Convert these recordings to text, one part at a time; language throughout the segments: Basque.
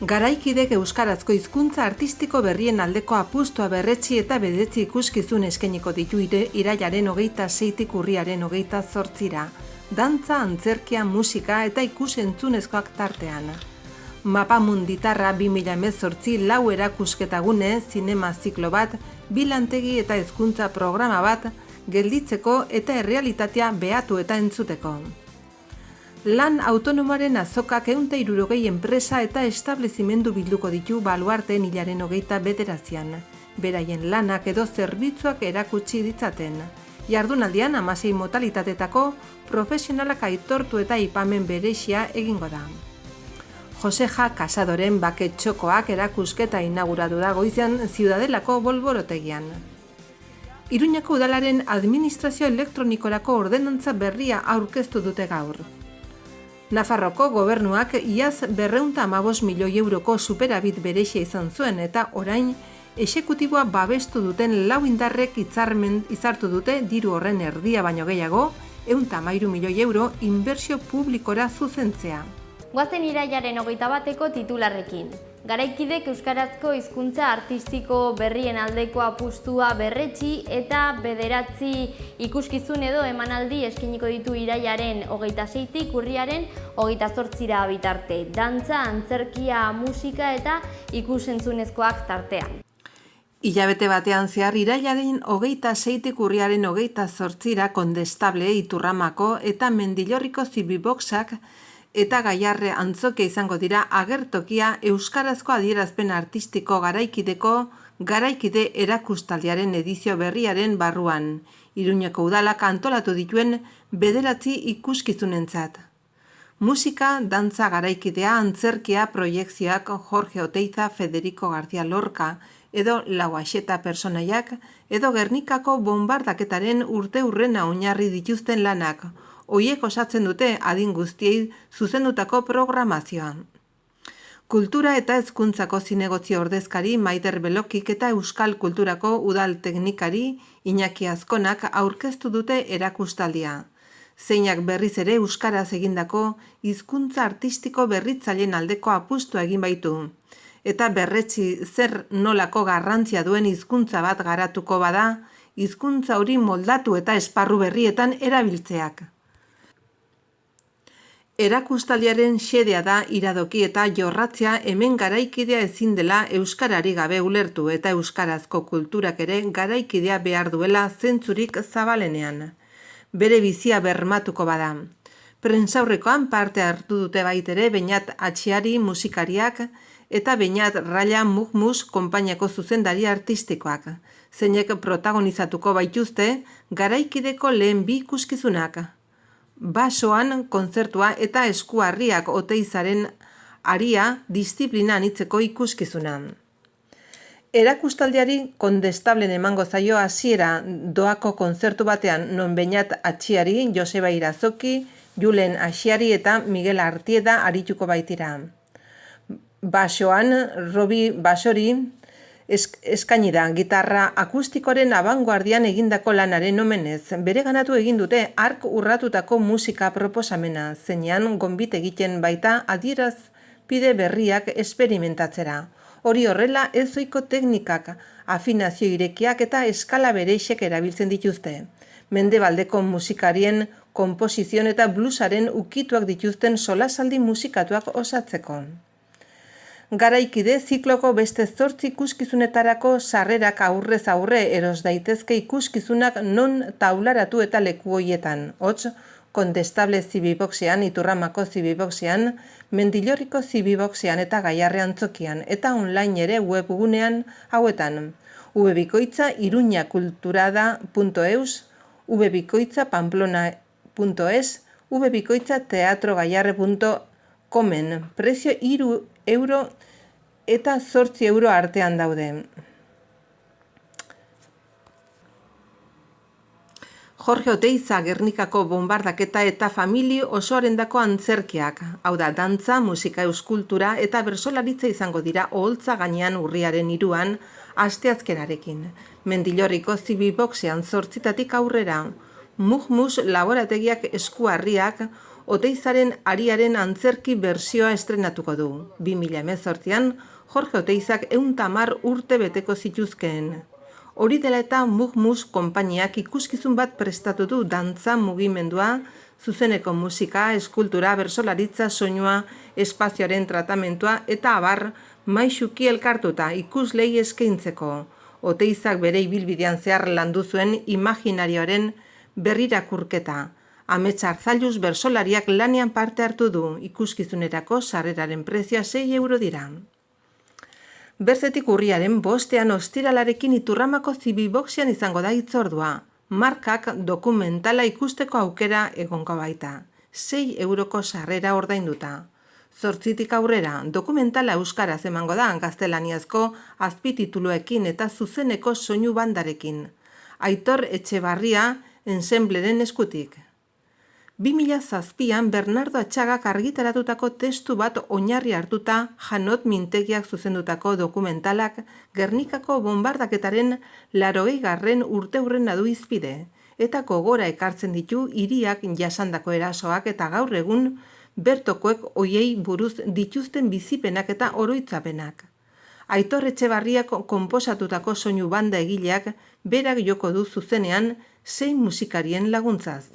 Garaikidek euskarazko hizkuntza artistiko berrien aldeko apustua berretsi eta bedetzi ikuskizun eskainiko ditu irailaren 26tik urriaren 28ra. Dantza, antzerkia, musika eta ikusentzunezkoak tartean. Mapamunditarra 2018 lau erakusketagune, zinema ziklo bat, bilantegi eta hezkuntza programa bat, gelditzeko eta errealitatea behatu eta entzuteko. Lan autonomoaren azokak 160 enpresa eta establezimendu bilduko ditu Baluarten hilaren 29an. Beraien lanak edo zerbitzuak erakutsi ditzaten. Jardunaldian 16 modalitatetako profesionalak aitortu eta aipamen berezia egingo da. Joseja Casadoren bake txokoak erakusketa inauguratu da goizean Ziudadelako bolborotegian. Iruñako udalaren administrazio elektronikorako ordenantza berria aurkeztu dute gaur. Nafarroko gobernuak iaz 215 milioi euroko superabit berexia izan zuen eta orain exekutiboa babestu duten lau indarrek izartu dute diru horren erdia baino gehiago, 113 milioi euro inbertsio publikora zuzentzea. Goazen irailaren 21eko titularrekin. Garaikidek euskarazko hizkuntza artistiko berrien aldeko apustua berretsi eta 9 ikuskizun edo emanaldi eskainiko ditu irailaren 26tik urriaren 28ra bitarte. Dantza, antzerkia, musika eta ikusentzunezkoak tartean. Hilabete batean zehar irailaren 26tik urriaren 28ra Kondestable, Iturramako eta Mendillorriko Zirbiboxak eta Gaiarre antzokia izango dira agertokia euskarazko adierazpen artistiko garaikideko Garaikide erakustaldiaren edizio berriaren barruan, Iruñeko udalak antolatu dituen 9 ikuskizunentzat. Musika, dantza garaikidea, antzerkia, proiekzioak Jorge Oteiza, Federico García Lorca edo Lauaxeta personaiak edo Gernikako bombardaketaren urteurrena oinarri dituzten lanak, hoiek osatzen dute adin guztiei zuzendutako programazioa. Kultura eta hezkuntzako zinegotzi ordezkari Maider Belokik eta Euskal Kulturako udal teknikari Iñaki Azkonak aurkeztu dute erakustaldia. Zeinak berriz ere euskaraz egindako hizkuntza artistiko berritzaileen aldeko apustua egin baitu. Eta berretsi zer nolako garrantzia duen hizkuntza bat garatuko bada, hizkuntza hori moldatu eta esparru berrietan erabiltzeak. Erakustaldiaren xedea da iradoki eta jorratzea hemen garaikidea ezin dela euskarari gabe ulertu eta euskarazko kulturak ere garaikidea behar duela zentzurik zabalenean. Bere bizia bermatuko bada. Prentsaurrekoan parte hartu dute baitere Beñat Atxiari musikariak eta Beñat Raya Mugmus konpainiako zuzendari artistikoak. Zeinek protagonizatuko baituzte garaikideko lehen bi ikuskizunak. Basoan kontzertua eta eskuarriak Oteizaren aria disiplina anitzeko ikuskizuna. Erakustaldiari Kondestablen emango zaio hasiera doako kontzertu batean non Beñat Atxiari, Joseba Irazoki, Julen Axiari eta Miguel Artieda arituko baitira. Basoan Robi Basori eskaini da gitarra akustikoren abangoardian egindako lanaren omenez. Bere ganatu egin dute hark urratutako musika proposamena, zeinean gonbit egiten baita adierazpide berriak esperimentatzera. Hori horrela ezoiko teknikak, afinazio irekiak eta eskala bereixek erabiltzen dituzte. Mendebaldeko musikarien konposizion eta bluesaren ukituak dituzten solasaldi musikatuak osatzeko. Garaikide zikloko beste 8 ikuskizunetarako sarrerak aurrez aurre eros daitezke ikuskizunak non taularatu eta leku hoietan. Hots, Kondestable Zibiboxean, Iturramako Zibiboxean, Mendillorriko Zibiboxean eta Gaiarre antzokian, eta online ere webgunean hauetan. Vbikoitza iruñakulturada.eus, vbikoitza.pamplona.es, vbikoitza teatrogaiarre.comen. Prezio 3 euro eta 8 euro artean daude. Jorge Oteiza Gernikako bombardaketa eta famili osoarendako antzerkiak, hau da dantza, musika euskultura eta bersolaritza izango dira oholtza gainean urriaren 3an asteazkenarekin. Mendillorriko Zibiboxean 8tatik aurrera. Mugmus laborategiak eskuarriak Oteizaren ariaren antzerki bertsioa estrenatuko du. 2018an Jorge Oteizak 110 urte beteko zituzkeen. Hori dela eta Mugmus konpainiak ikuskizun bat prestatu du dantza mugimendua, zuzeneko musika, eskultura, bertsolaritza, soinua, espazioaren tratamentua eta abar maisuki elkartuta ikuslei eskaintzeko. Oteizak bere ibilbidean zehar landu zuen imaginarioaren berrirakurketa. Amets Arzailuz bertsolariak lanean parte hartu du, ikuskizunerako sarreraren prezioa 6 euro dira. Bertzetik urriaren 5ean ostiralarekin Iturramako Zibiboxian izango da hitzordua. Markak dokumentala ikusteko aukera egongo baita. 6 euroko sarrera ordainduta. 8tik aurrera dokumentala euskaraz emango da gaztelaniazko azpitituluekin eta zuzeneko soinu bandarekin. Aitor Etxebarria ensembleren eskutik. 2007an Bernardo Atxagak argitaratutako testu bat oinarri hartuta Janot Mintegiak zuzendutako dokumentalak Gernikako bombardaketaren 80. urteurrena du hizpide, eta gogora ekartzen ditu hiriak jasandako erasoak eta gaur egun bertokoek hoiei buruz dituzten bizipenak eta oroitzapenak. Aitor Etxebarriak konposatutako soinu banda egileak berak joko du zuzenean 6 musikarien laguntzaz.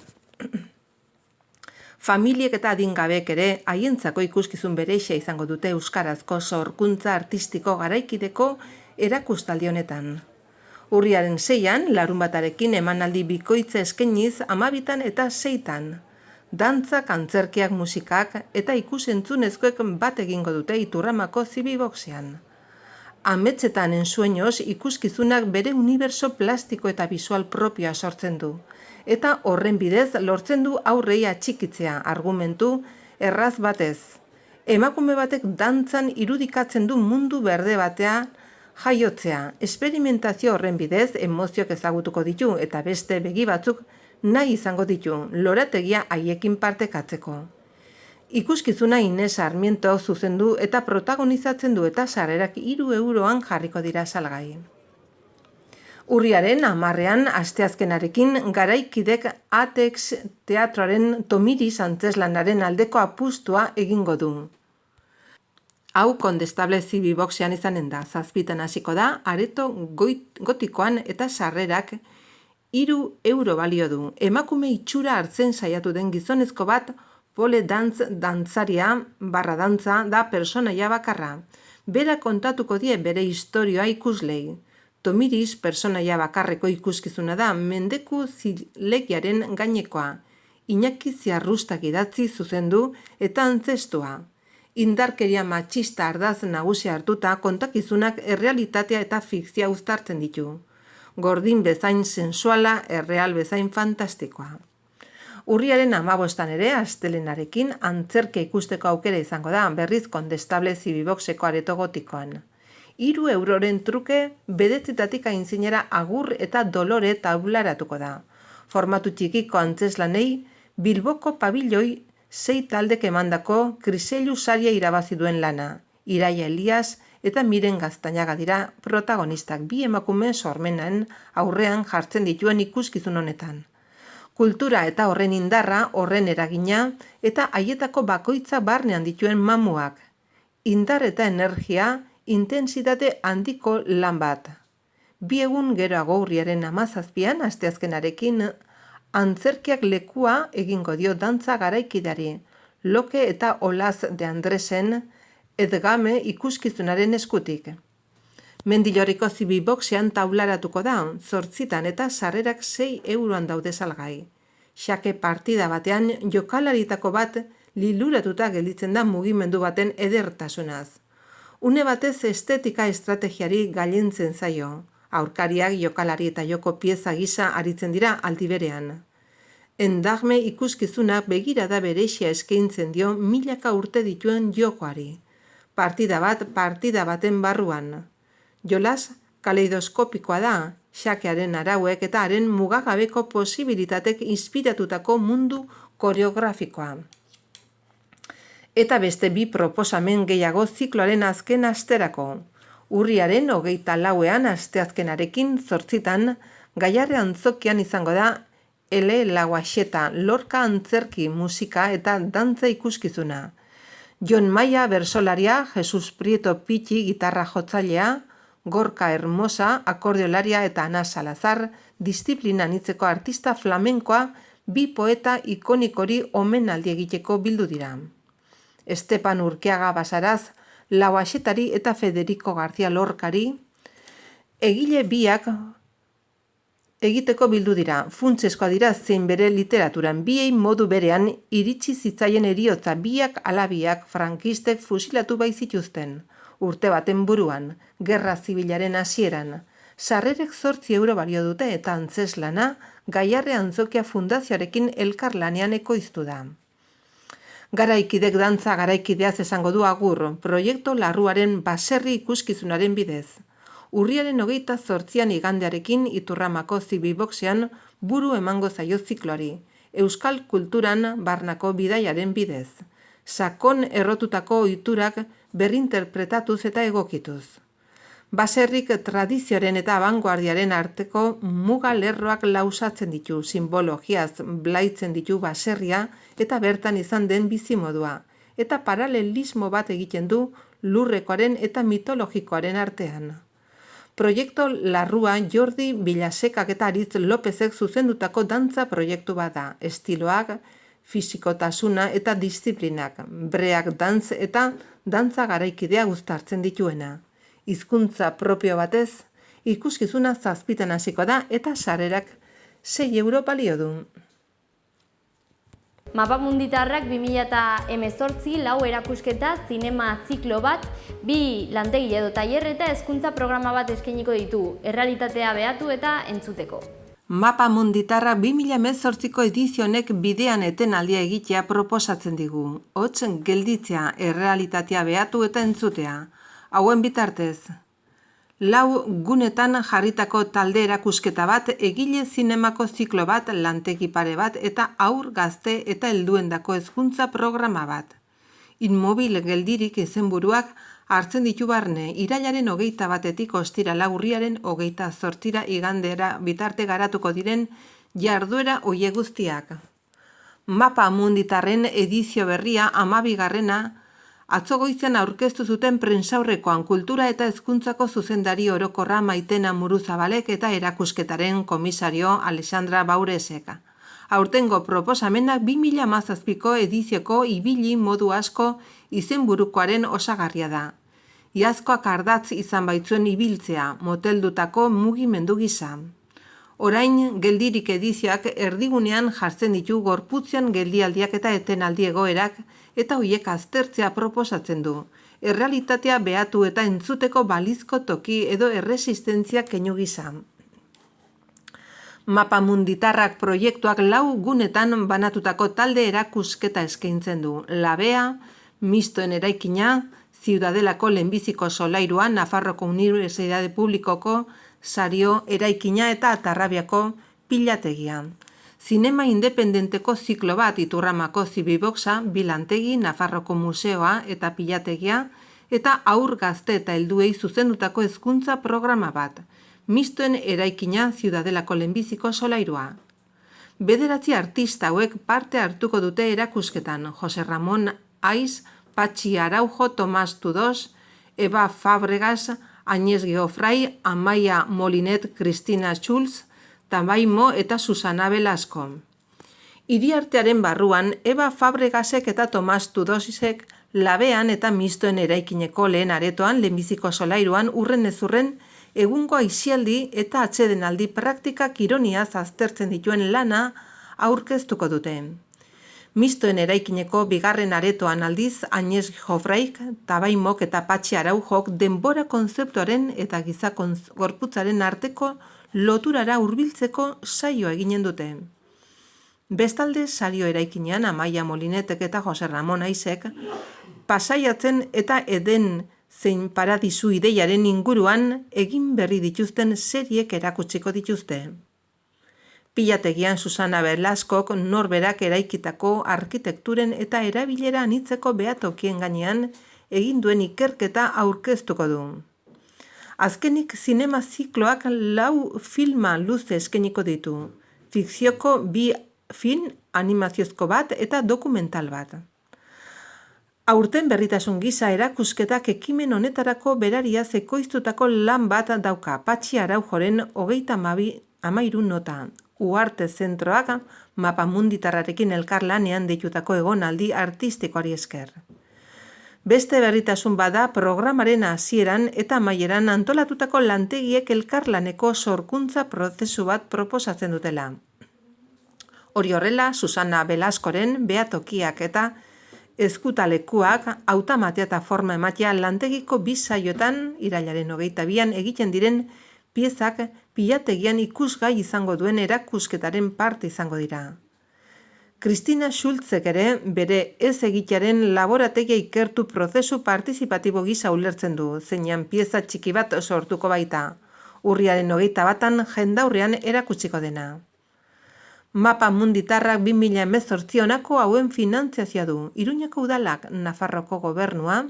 Familiek eta adingabeek ere haientzako ikuskizun berexia izango dute euskarazko sorkuntza artistiko garaikideko erakustaldi honetan. Urriaren 6an, larunbatarekin emanaldi bikoitza eskainiz 12 eta 6. Dantzak, antzerkiak, musikak eta ikusentzunezkoek bat egingo dute Iturramako Zibiboxean. Ametsetan ensueños ikuskizunak bere uniberso plastiko eta visual propioa sortzen du. Eta horren bidez lortzen du aurrei atxikitzea argumentu erraz batez. Emakume batek dantzan irudikatzen du mundu berde batea jaiotzea. Esperimentazio horren bidez emozioak ezagutuko ditu eta beste begi batzuk nahi izango ditu, lorategia haiekin partekatzeko. Ikuskizuna Ines Sarmiento zuzendu eta protagonizatzen du eta sarrerak 3 euroan jarriko dira salgai. Urriaren 10ean asteazkenarekin garaikidek Atex teatroaren Tomiris antzeslanaren aldeko apustua egingo du. Hau Kondestable Zibiboxean izanen da, 7 hasiko da, areto gotikoan eta sarrerak 3 euro balio du. Emakume itxura hartzen saiatu den gizonezko bat pole dantzaria /dantza da personaia bakarra. Bera kontatuko die bere istorioa ikuslei. Tomiris personaia bakarreko ikuskizuna da mendeku zilegiaren gainekoa. Iñaki Ziarrustak idatzi zuzendu eta antzestua. Indarkeria matxista ardaz nagusia hartuta kontakizunak errealitatea eta fikzia uztartzen ditu. Gordin bezain sensuala, erreal bezain fantastikoa. Urriaren 15ean ere, astelenarekin, antzerkia ikusteko aukera izango da, berriz Kondestable Zibiboxeko areto gotikoan. 3 euroren truke, 9 aintzinera Agur eta Dolore taularatuko da. Formatu txikiko antzeslanei, Bilboko pabilloi 6 taldek emandako Kriselu saria irabazi duen lana. Iraia Elias eta Miren Gaztañaga dira protagonistak, 2 emakume sormenen aurrean jartzen dituen ikuskizun honetan. Kultura eta horren indarra, horren eragina eta haietako bakoitza barnean dituen mamuak. Indar eta energia, intentsitate handiko lan bat. 2 egun geroago urriaren 17an asteazkenarekin antzerkiak lekua egingo dio dantza garaikidari. Loke eta Olaz de Andresen Edgame ikuskizunaren eskutik. Mendillorriko Zibiboxean taularatuko da, 8 eta sarrerak 6 euroan daude salgai. Xake partida batean jokalaritako bat liluratuta gelditzen da mugimendu baten edertasunaz. Une batez estetika estrategiari gailentzen zaio. Aurkariak jokalari eta joko pieza gisa aritzen dira aldi berean. Endagme ikuskizunak begirada berexia eskaintzen dio milaka urte dituen jokoari. Partida baten barruan. Jolas kaleidoskopikoa da, xakearen arauek eta haren mugagabeko posibilitatek inspiratutako mundu koreografikoa. Eta beste 2 proposamen gehiago zikloaren azken asterako. Urriaren 24ean asteazkenarekin 8 Gaiarre antzokian izango da Ele Lauaxeta, Lorca antzerki, musika eta dantza ikuskizuna. Jon Maia bersolaria, Jesus Prieto Pitxi gitarra jotzailea, Gorka Hermosa akordeolaria eta Ana Salazar disiplina anitzeko artista flamenkoa bi poeta ikonikori omenaldi egiteko bildu dira. Estepan Urkiaga Basaraz, Lauaxetari eta Federico García Lorcari egile biak egiteko bildu dira. Funtsezkoa dira zein bere literaturan biei modu berean iritsi zitzaien heriotza biak alabiak frankistek fusilatu baitzituzten. Urte baten buruan, gerra zibilaren hasieran. Sarrerek 8 euro balio dute eta antzeslana Gaiarre Antzokia Fundazioarekin elkarlanean ekoiztu da. Garaikidek dantza garaikideaz esango du agur, proiektu larruaren baserri ikuskizunaren bidez. Urriaren 28an igandearekin Iturramako Zibiboxean buru emango zaio zikloari, Euskal Kulturan barnako bidaiaren bidez. Sakon errotutako ohiturak berrinterpretatuz eta egokituz. Baserrik tradizioaren eta abangoardiaren arteko muga lerroak lausatzen ditu, simbologiaz blaitzen ditu baserria eta bertan izan den bizimodua, eta paralelismo bat egiten du lurrekoaren eta mitologikoaren artean. Proiektu larrua Jordi Villasekak eta Aritz Lopezek zuzendutako dantza proiektu bat da, estiloak, fisikotasuna eta disiplinak, break dance eta dantza garaikidea uztartzen dituena. Hizkuntza propio batez, ikuskizuna 7 hasiko da eta sarrerak 6 euro balio du. Mapamunditarrak 2018 lau erakusketa, zinema ziklo bat, 2 lantegi edo tailer eta hezkuntza programa bat eskainiko ditu, errealitatea behatu eta entzuteko. Mapamunditarra 2018ko edizionek bidean etenaldia egitea proposatzen digu. Hots gelditzea, errealitatea behatu eta entzutea. Hauen bitartez, 4 gunetan jarritako talde erakusketa bat, egile zinemako ziklo bat, lantegi pare bat eta haur gazte eta helduendako hezkuntza programa bat. Inmobil geldirik izenburuak hartzen ditu barne, irailaren 21etik ostirala urriaren 28 igandera bitarte garatuko diren jarduera hoe guztiak. Mapamunditarren edizio berria 12. Atzo goizean aurkeztu zuten prentsaurrekoan kultura eta hezkuntzako zuzendari orokorra Maitena Muruzabalek eta erakusketaren komisario Alexandra Bauresek. Aurtengo proposamenak 2017ko edizioko ibili modu asko izenburukoaren osagarria da. Iazkoak ardatz izan baitzuen ibiltzea, moteldutako mugimendu gisa. Orain geldirik edizioak erdigunean jartzen ditu gorputzean geldialdiak eta etenaldi egoerak eta hoiek aztertzea proposatzen du. Errealitatea behatu eta entzuteko balizko toki edo erresistentzia keinu gisa. Mapamunditarrak proiektuak 4 gunetan banatutako talde erakusketa eskaintzen du. Labea, Mistoen eraikina, Ziudadelako lehenbiziko solairua, Nafarroko Unibertsitate Publikoko Sario eraikina eta Tarrabiako pilategia. Zinema independenteko ziklo bat Iturramako Zibiboxa, bilantegi, Nafarroko museoa eta pilategia, eta haur gazte eta helduei zuzendutako hezkuntza programa bat. Mistoen eraikina Ziudadelako lehenbiziko solairua. 9 artista hauek parte hartuko dute erakusketan, Jose Ramon Aiz, Patxi Araujo, Tomas Tudos, Eva Fabregas, Añez Geofrai, Amaia Molinet, Cristina Schulz, Tabaimo eta Susana Velasco. Hiriartearen barruan, Eva Fabregasek eta Tomas Tudosek Labean eta Mistoen eraikineko lehen aretoan, lehenbiziko solairuan, urren ezurren, egungo aisialdi eta atsedenaldi praktikak ironiaz aztertzen dituen lana aurkeztuko dute. Mistoen eraikineko 2. aretoan aldiz, Añez Geofraik, Tabaimok eta Patxi Araujok denbora konzeptuaren eta giza gorputzaren arteko loturara hurbiltzeko saioa eginen dute. Bestalde, Sario eraikinean Amaia Molinetek eta Jose Ramon Aizek pasaiatzen eta eden zein paradisu ideiaren inguruan egin berri dituzten seriek erakutsiko dituzte. Pilategian Susana Velascok norberak eraikitako arkitekturen eta erabilera anitzeko behatokien gainean egin duen ikerketa aurkeztuko du. Azkenik zinema zikloak 4 filma luze eskainiko ditu. fikzioko 2 film animaziozko bat eta dokumental bat. Aurten berritasun gisa erakusketak ekimen honetarako berariaz ekoiztutako lan bat dauka Patxi Araujoren 33 nota. Uharte Zentroak Mapamunditarrarekin elkarlanean deitutako egonaldi artistikoari esker. Beste berritasun bada programaren hasieran eta amaieran antolatutako lantegiek elkarlaneko sorkuntza prozesu bat proposatzen dutela. Hori horrela, Susana Belaskoren behatokiak eta ezkutalekuak hautamatea eta forma ematea lantegiko 2 saioetan irailaren 22an egiten diren piezak pilategian ikusgai izango duen erakusketaren parte izango dira. Kristina Schultzek ere bere ez egitearen laborategia ikertu prozesu partizipatibo gisa ulertzen du, zeinan pieza txiki bat sortuko baita, urriaren 21an jendaurrean erakutsiko dena. Mapamunditarrak 2018 honako hauen finantziazioa du. Iruñako udalak, Nafarroko gobernua,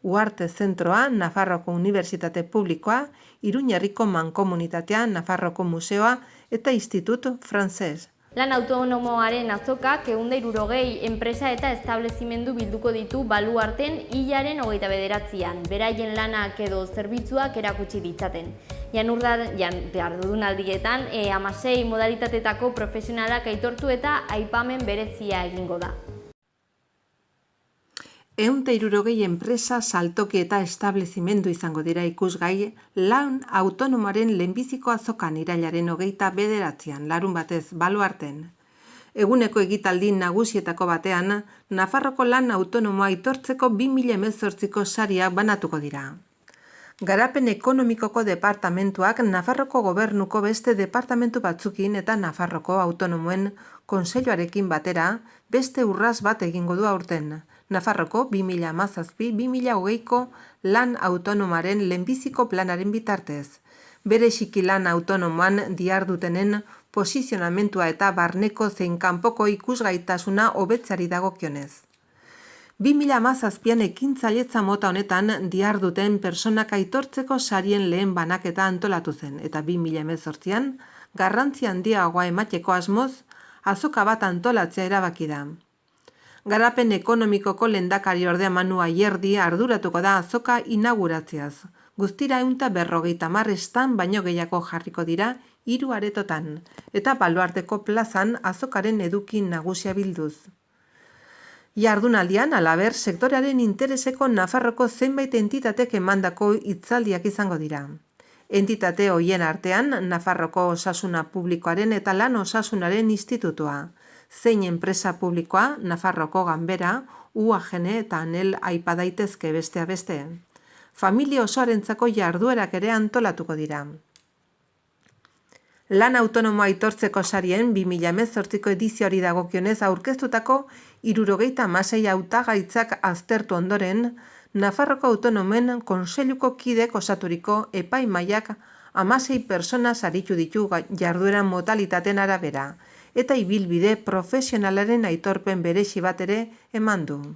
Uharte Zentroa, Nafarroko Unibertsitate Publikoa, Iruñerriko Mankomunitatea, Nafarroko Museoa eta Institut Frances. Lan autonomoaren azokak 160 enpresa eta establezimendu bilduko ditu Baluarten hilaren 29an, beraien lanak edo zerbitzuak erakutsi ditzaten. Jardunaldietan 16 modalitatetako profesionalak aitortu eta aipamen berezia egingo da. 160 enpresa, saltoki eta establezimendu izango dira ikusgai lan autonomoaren lehenbiziko azokan irailaren 29an, larunbatez Baluarten. Eguneko egitaldi nagusietako batean, Nafarroko lan autonomoa aitortzeko 2018ko sariak banatuko dira. Garapen ekonomikoko departamentuak Nafarroko gobernuko beste departamentu batzukin eta Nafarroko autonomoen kontseiluarekin batera beste urras bat egingo du aurten. Nafarroko 2017-2020ko lan autonomaren lehenbiziko planaren bitartez. Bereziki lan autonomoan dihardutenen posizionamentua eta barneko zein kanpoko ikusgaitasuna hobetzeari dagokionez. 2017an ekintzailetza mota honetan diharduten pertsonak aitortzeko sarien lehen banaketa antolatu zen eta 2018an garrantzi handiagoa emateko asmoz azoka bat antolatzea erabaki da. Garapen ekonomikoko lehendakariordea Manu Ayerdi arduratuko da azoka inauguratzeaz. Guztira 150 stand baino gehiago jarriko dira 3 aretotan eta Baluarteko plazan azokaren eduki nagusia bilduz. Jardunaldian, halaber, sektorearen intereseko Nafarroko zenbait entitatek emandako hitzaldiak izango dira. Entitate horien artean, Nafarroko Osasuna Publikoaren eta Lan Osasunaren Institutua, zein enpresa publikoa, Nafarroko Ganbera, UAGN eta ANEL aipa daitezke besteak beste. Familia osoarentzako jarduerak ere antolatuko dira. Lan autonomoa aitortzeko sarien 2018ko edizioari dagokionez aurkeztutako 76 hautagaitzak aztertu ondoren, Nafarroko autonomen kontseiluko kidek osaturiko epaimahaiak 16 pertsona saritu ditu jardueran modalitateen arabera, eta ibilbide profesionalaren aitorpen berezi bat ere eman du.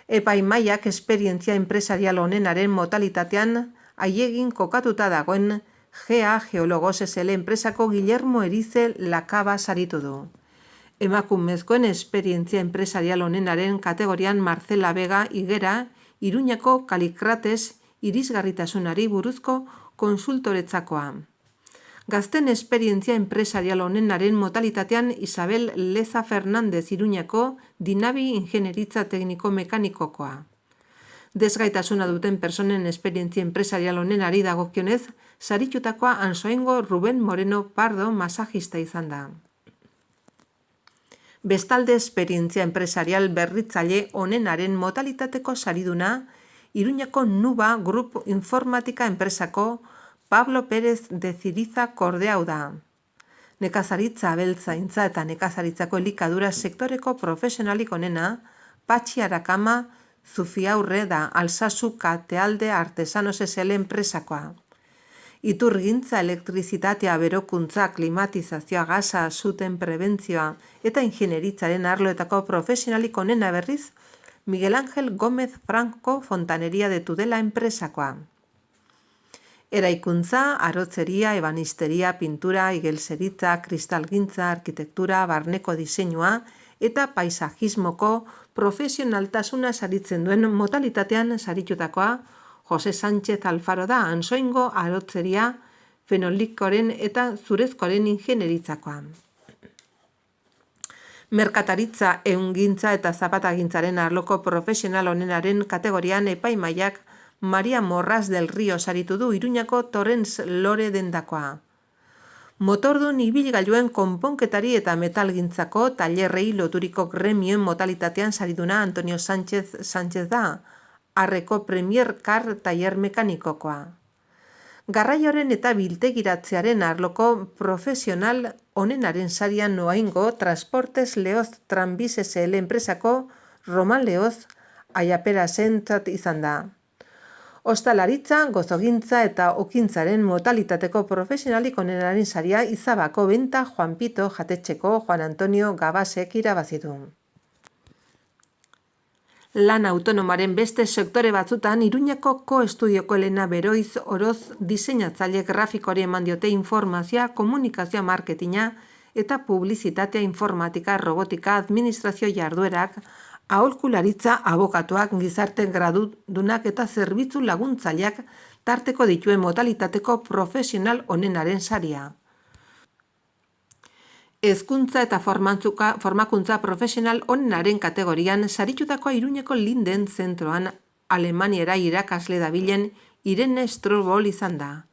Epaimahaiak esperientzia enpresarial honenaren modalitatean haiegin kokatuta dagoen GA Geologos SL enpresako Guillermo Erize Lakaba saritu du. Emakumezkoen esperientzia enpresarial honenaren kategorian Marcela Vega Higuera, Iruñako Kalikrates irisgarritasunari buruzko konsultoretzakoa. Gazten esperientzia enpresarial honenaren modalitatean Isabel Leza Fernandez Iruñako Dinabi ingenieritza tekniko mekanikokoa. Desgaitasuna duten personen esperientzia enpresarial honenari dagokionez, saritutakoa Ansoaingo Ruben Moreno Pardo masajista izan da. Bestalde esperientzia enpresarial berritzaile honenaren modalitateko sariduna, Iruñako Nuba Group Informatika enpresako Pablo Pérez de Ziriza Kordeau da. Nekazaritza, abeltzaintza eta nekazaritzako elikadura sektoreko profesionalik onena, Patxi Arakama Zufiaurre da Alsasu Katealde Artesanos SL enpresakoa. Iturgintza, elektrizitatea, berokuntza, klimatizazioa, gasa, zuten prebentzioa eta ingenieritzaren arloetako profesionalik onena berriz, Miguel Ángel Gómez Franco Fontanería de Tudela enpresakoa. Eraikuntza, arotzeria, ebanisteria, pintura, igelzeritza, kristalgintza, arkitektura, barneko diseinua eta paisajismoko profesionaltasuna saritzen duen modalitatean saritutakoa Jose Sánchez Alfaro da Ansoaingo arotzeria, fenolikoren eta zurezkoaren ingenieritzakoa. Merkataritza, ehungintza eta zapatagintzaren arloko profesional onenaren kategorian epaimahaiak Maria Morras del Río saritu du Iruñako Torrens Lore dendakoa. Motordun ibilgailuen konponketari eta metalgintzako tailerrei loturiko gremioen modalitatean sariduna Antonio Sánchez da, Arreko Premier Car tailer mekanikokoa. Garraioaren eta biltegiratzearen arloko profesional onenaren sarian Noaingo Transportes Leoz Tranbis SL enpresako Roman Leoz aiaperasentzat izan da. Ostalaritza, gozogintza eta okintzaren modalitateko profesionalik onenaren saria Izabako Benta Juan Pito jatetxeko Juan Antonio Gabasek irabazidu. Lan autonomaren beste sektore batzutan Iruñako Ko-Estudioko Elena Beroiz Oroz diseinatzaile grafikori eman diote informazioa, komunikazioa, marketina eta publizitatea, informatika, robotika, administrazio jarduerak, aholkularitza, abokatuak, gizarte gradudunak eta zerbitzu laguntzaileak tarteko dituen modalitateko profesional onenaren saria. Hezkuntza eta formakuntza profesional onenaren kategorian saritutakoa Iruñeko Linden zentroan Alemaniera irakasle dabilen Irene Strobol izan da.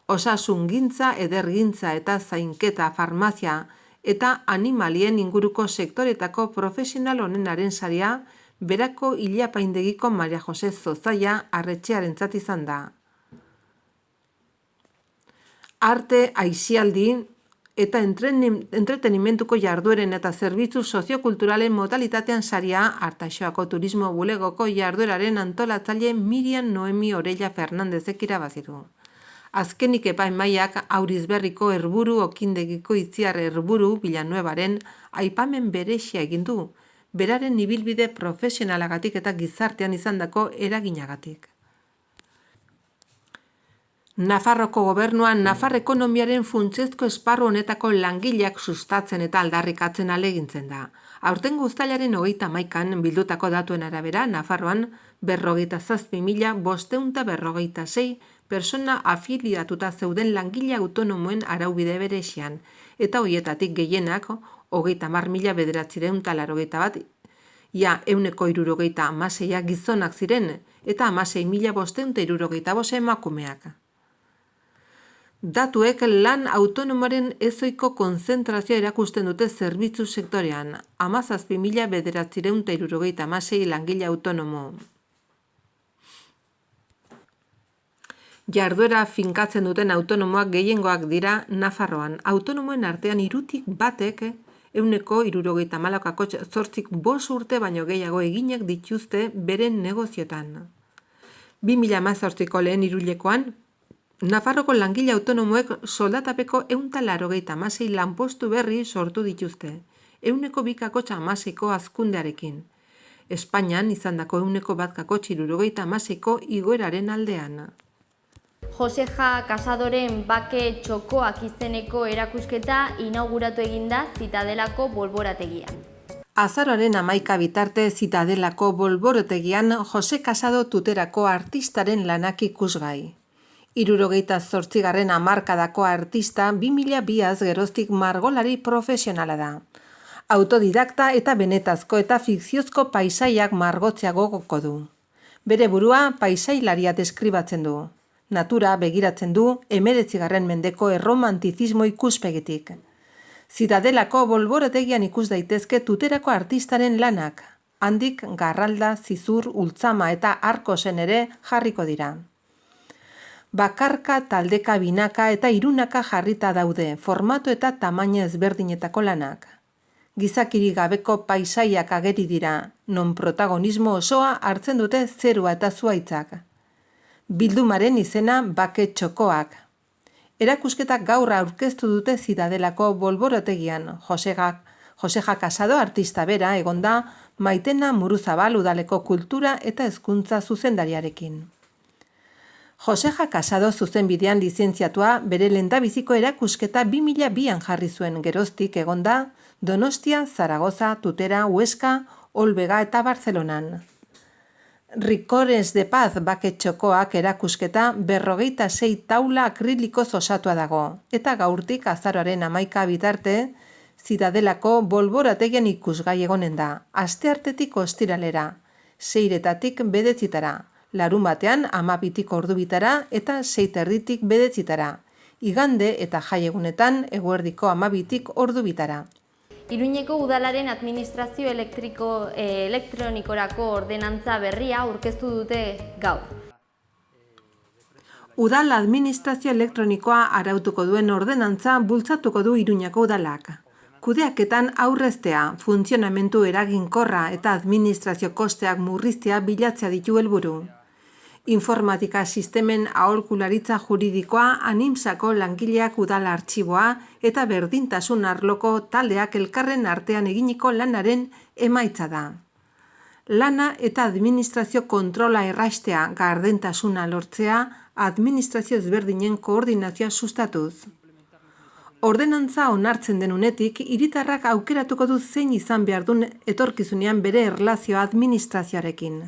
Osasungintza, edergintza eta zainketa, farmazia eta animalien inguruko sektoretako profesional onenaren saria berako Ilapaindegiko Maria Jose Zozaia arretxearentzat izan da. Arte, aisialdi eta entretenimentuko jardueren eta zerbitzu soziokulturalen modalitatean saria Artaxoako Turismo Bulegoko jardueraren antolatzaile Miriam Noemi Orella Fernandezek irabazidu. Azkenik epaimahaiak Aurizberriko Herburu Okindegiko Itziar Herburu Villanuevaren aipamen berexia egin du, beraren ibilbide profesionalagatik eta gizartean izandako eraginagatik. Nafarroko gobernuan Nafar ekonomiaren funtsezko esparru honetako langileak sustatzen eta aldarrikatzen ahalegintzen da. Aurtengo uztailaren 31an bildutako datuen arabera, Nafarroan 47.556 persona afiliatuta zeuden langile autonomoen araubide berezian, eta horietatik gehienak 30.991, ia 176 gizonak ziren, eta 16.565 emakumeak. Datuek lan autonomoaren ezoiko konzentrazioa erakusten dute zerbitzu sektorean, 17.976 langile autonomo. Jarduera finkatzen duten autonomoak gehiengoak dira Nafarroan. Autonomoen artean 3tik batek 174,8 urte baino gehiago eginak dituzte beren negoziotan. 2018ko lehen hiruhilekoan, Nafarroko langile autonomoek soldatapeko 186 lanpostu berri sortu dituzte, 2,16ko hazkundearekin. Espainian izandako 1,76ko igoeraren aldean. Joseja Casadoren bake txokoak izeneko erakusketa inauguratu eginda Zitadelako bolborategian. Azaroaren 11 bitarte Zitadelako bolborategian Jose Casado tuterako artistaren lanak ikusgai. 78. hamarkadako artista 2002 geroztik margolari profesionala da. Autodidakta eta benetazko eta fikziozko paisaiak margotzea gogoko du. Bere burua paisailaria deskribatzen du. Natura begiratzen du 19. mendeko erromantizismo ikuspegitik. Zitadelako bolborategian ikus daitezke tuterako artistaren lanak. Handik Garralda, Zizur, Ultzama eta Arkosen ere jarriko dira. Bakarka, taldeka, binaka eta irunaka jarrita daude, formato eta tamaina ezberdinetako lanak. Gizakiri gabeko paisaiak ageri dira, non protagonismo osoa hartzen dute zerua eta zuaitzak. Bildumaren izena bake txokoak. Erakusketak gaur aurkeztu dute Zitadelako bolborategian. Joseja Casado artista bera egonda Maitena Muruzabal udaleko kultura eta hezkuntza zuzendariarekin. Joseja Casado zuzenbidean lizentziatua bere lehendabiziko erakusketa 2002an jarri zuen, geroztik egonda Donostia, Zaragoza, Tutera, Huesca, Olbega eta Barcelonan. Ricores de Paz baketxokoak erakusketa 46 taula akrilikoz osatua dago, eta gaurtik azaroaren 11 bitarte, Zidadelako bolborategian ikusgai egonen da, asteartetik ostiralera, 6-etatik 9-etara, larun batean 12-tik ordubitara eta 6-erditik 9-etara, igande eta jaiegunetan eguerdiko 12-tik ordubitara. Iruñeko udalaren administrazio elektronikorako ordenantza berria aurkeztu dute gaur. Udal administrazio elektronikoa arautuko duen ordenantza bultzatuko du Iruñeko udalak. Kudeaketan aurreztea, funtzionamendu eraginkorra eta administrazio kosteak murriztea bilatzea ditu helburu. Informatika sistemen aholkularitza juridikoa, animsako langileak udal artxiboa eta berdintasun arloko taldeak elkarren artean eginiko lanaren emaitza da. Lana eta administrazio kontrola erraistea, gardentasuna lortzea, administrazio ezberdinen koordinazioa sustatuz. Ordenantza onartzen den unetik, hiritarrak aukeratuko du zein izan behar duen etorkizunean bere erlazioa administrazioarekin.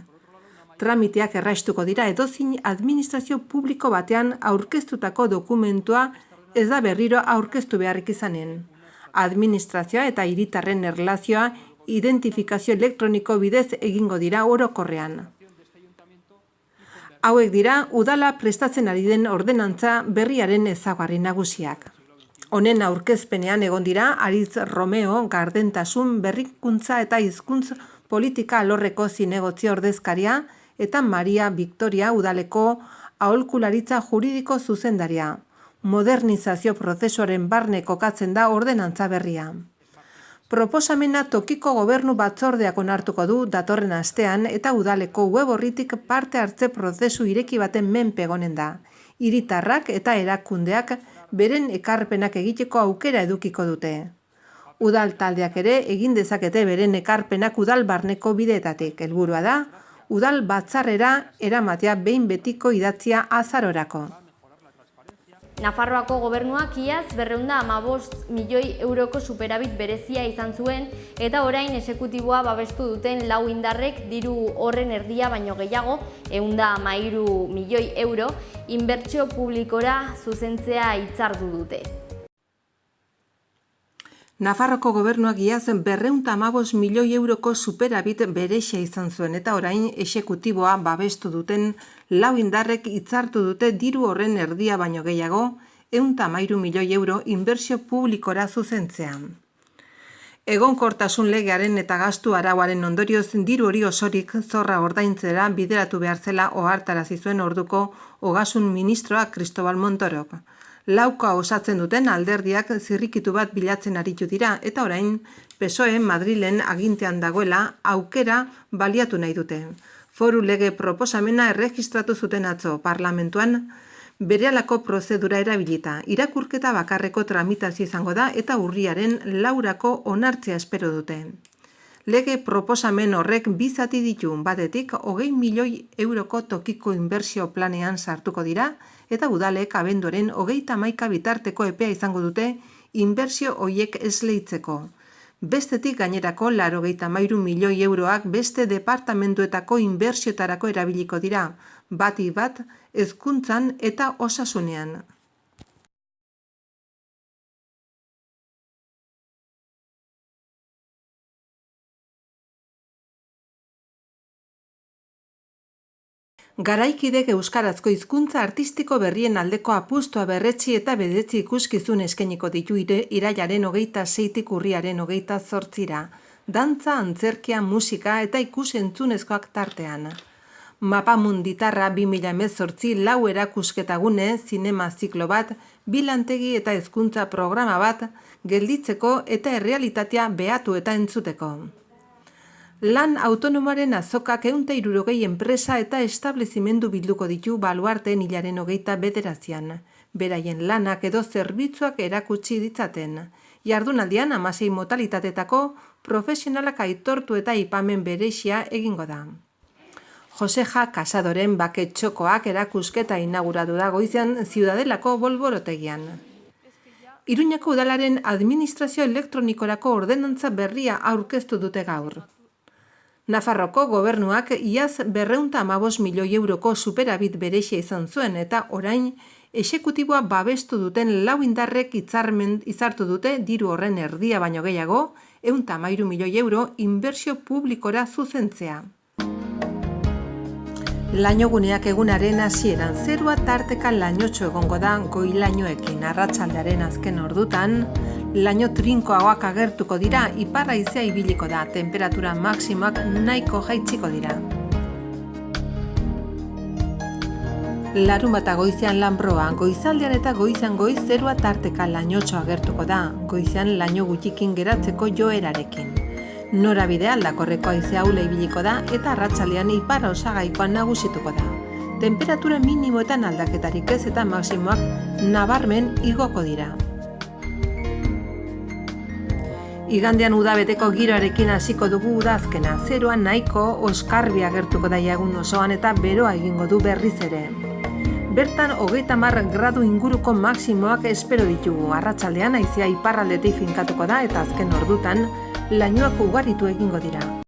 Tramiteak erraistuko dira edozein administrazio publiko batean aurkeztutako dokumentua ez da berriro aurkeztu beharrik izanen. Administrazioa eta hiritarren erlazioa identifikazio elektroniko bidez egingo dira orokorrean. Hauek dira udala prestatzen ari den ordenantza berriaren ezaugarri nagusiak. Honen aurkezpenean egon dira Aritz Romeo, gardentasun, berrikuntza eta hizkuntz politika alorreko zinegotzi ordezkaria, eta Maria Victoria udaleko aholkularitza juridiko zuzendaria. Modernizazio prozesuaren barne kokatzen da ordenantza berria. Proposamena tokiko gobernu batzordeak onartuko du datorren astean eta udaleko web orritik parte hartze prozesu ireki baten menpe egonen da. Hiritarrak eta erakundeak beren ekarpenak egiteko aukera edukiko dute. Udal taldeak ere egin dezakete beren ekarpenak udal barneko bideetatik. Helburua da, udal batzarrera eramatea behin betiko idatzia azarorako. Nafarroako gobernuak iaz 215 milioi euroko superabit berezia izan zuen eta orain esekutiboa babestu duten 4 indarrek diru horren erdia baino gehiago, 113 milioi euro, inbertsio publikora zuzentzea hitzartu dute. Nafarroko gobernuak iaz 215 milioi euroko superabit berexia izan zuen eta orain exekutiboa babestu duten 4 indarrek hitzartu dute diru horren erdia baino gehiago, 113 milioi euro inbertsio publikora zuzentzean. Egonkortasun legearen eta gastu arauaren ondorioz diru hori osorik zorra ordaintzera bideratu behar zela ohartarazi zuen orduko Ogasun ministroa Cristobal Montorok. Laukoa osatzen duten alderdiak zirrikitu bat bilatzen aritu dira eta orain PSOE Madrilen agintean dagoela aukera baliatu nahi dute. Foru lege proposamena erregistratu zuten atzo parlamentuan berehalako prozedura erabilita. Irakurketa bakarreko tramitazio izango da eta urriaren 4 onartzea espero dute. Lege proposamen horrek 2 zati ditu, batetik 20 milioi euroko tokiko inbertsio planean sartuko dira eta udalek abenduaren 31 bitarteko epea izango dute inbertsio hoiek esleitzeko. Bestetik gainerako 93 milioi euroak beste departamentuetako inbertsiotarako erabiliko dira, batik bat hezkuntzan eta osasunean. Garaikidek euskarazko hizkuntza artistiko berrien aldeko apustua berretsi eta bedetzi ikuskizun eskainiko ditu irailaren 26tik urriaren 28ra. Dantza, antzerkia, musika eta ikusentzunezkoak tartean. Mapamunditarra 2018 4 erakusketagune, zinema ziklo bat, 2 lantegi eta hezkuntza programa bat gelditzeko eta errealitatea behatu eta entzuteko. Lan autonomoaren azokak 160 enpresa eta establezimendu bilduko ditu baluarteen hilaren 29an. Beraien lanak edo zerbitzuak erakutsi ditzaten. Jardunaldian 16 modalitatetako profesionalak aitortu eta aipamen berezia egingo da. Joseja Casadoren bake txokoak erakusketa inauguratu da goizean Ziudadelako bolborotegian. Iruñako udalaren administrazio elektronikorako ordenantza berria aurkeztu dute gaur. Nafarroko gobernuak iaz 215 milioi euroko superabit berexia izan zuen eta orain exekutiboa babestu duten lau indarrek izartu dute diru horren erdia baino gehiago, 113 milioi euro inbertsio publikora zuzentzea. Lainoguneak egunaren hasieran zerua tarteka lainotxo egongo da goi-lainoekin arratsaldearen azken ordutan, laino trinkoagoak agertuko dira, ipar haizea ibiliko da, temperatura maximoak nahiko jaitsiko dira. Larunbata goizean lanbroa, goizaldean eta goizan goiz zerua tarteka lainotxo agertuko da, goizean laino gutxikin geratzeko joerarekin. Norabidea aldakorreko haize ahula ibiliko da eta arratsaldean ipar osagaikoan nagusituko da. Temperatura minimoetan aldaketarik ez eta maximoak nabarmen igoko dira. Igandean udabeteko giroarekin hasiko dugu udazkena, zeroan nahiko oskarbi agertuko da egun osoan eta beroa egingo du berriz ere. Bertan 30 gradu inguruko maximoak espero ditugu. Arratsaldean haizea iparraldetik finkatuko da eta azken ordutan lainoak ugaritu egingo dira.